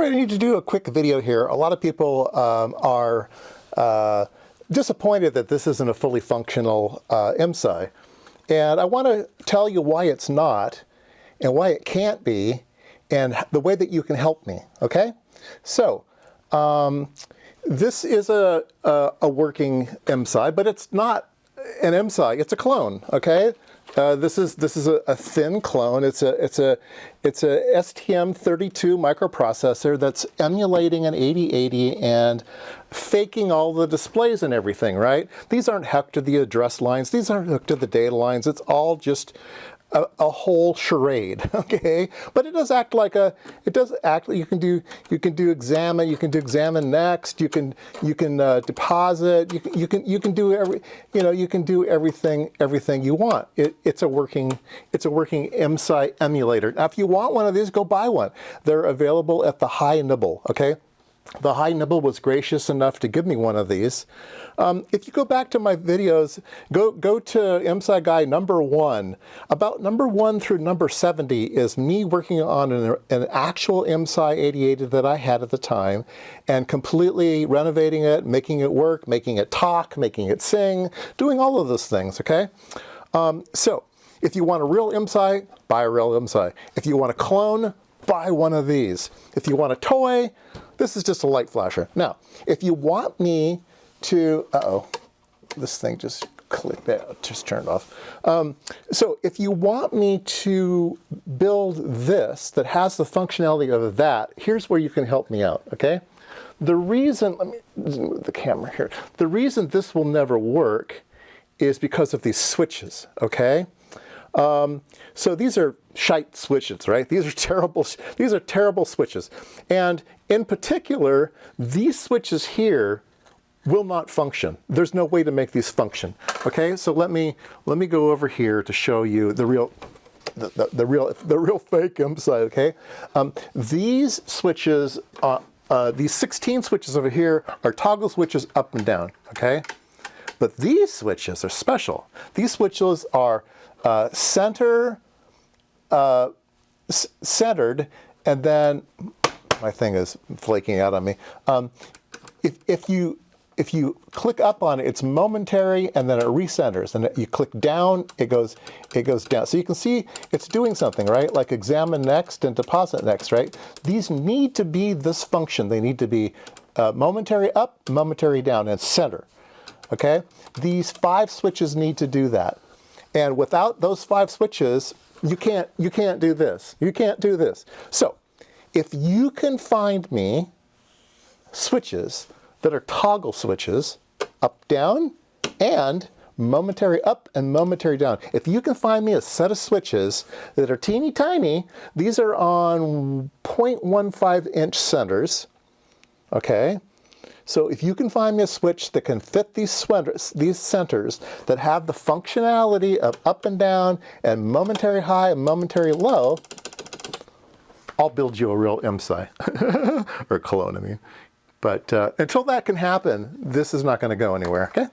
right, I need to do a quick video here. A lot of people are disappointed that this isn't a fully functional IMSAI. And I want to tell you why it's not, and why it can't be, and the way that you can help me, okay? So, this is a working IMSAI, but it's not an IMSAI, it's a clone, okay? This is a thin clone. It's a STM32 microprocessor that's emulating an 8080 and faking all the displays and everything, right? These aren't hooked to the address lines. These aren't hooked to the data lines. It's all just a whole charade, okay? But it does act like you can do examine, you can do examine next, you can deposit, you can do everything you want. It's a working IMSAI emulator. Now, if you want one of these, go buy one. They're available at the High Nibble, okay? The High Nibble was gracious enough to give me one of these. If you go back to my videos, go to IMSAI Guy number 1. About number 1 through number 70 is me working on an actual IMSAI 8080 that I had at the time, and completely renovating it, making it work, making it talk, making it sing, doing all of those things, okay? So, if you want a real IMSAI, buy a real IMSAI. If you want a clone, buy one of these. If you want a toy, this is just a light flasher. Now, if you want me to, this thing just clicked out, just turned off. So if you want me to build this that has the functionality of that, here's where you can help me out, okay? The reason, let me move the camera here. The reason this will never work is because of these switches, okay? So these are shite switches, right? These are terrible switches. And in particular, these switches here will not function. There's no way to make these function. Okay, so let me go over here to show you the real fake IMSAI, okay? These switches, these 16 switches over here are toggle switches up and down, okay? But these switches are special. These switches are centered, and then my thing is flaking out on me. If you click up on it, it's momentary, and then it recenters. And you click down, it goes down. So you can see it's doing something, right? Like examine next and deposit next, right? These need to be this function. They need to be momentary up, momentary down, and center. Okay? These 5 switches need to do that. And without those 5 switches, you can't do this. You can't do this. So, if you can find me switches that are toggle switches, up, down, and momentary up and momentary down. If you can find me a set of switches that are teeny tiny, these are on 0.15 inch centers, okay? So if you can find me a switch that can fit these centers that have the functionality of up and down and momentary high and momentary low, I'll build you a real IMSAI, or clone, I mean. But until that can happen, this is not going to go anywhere, okay?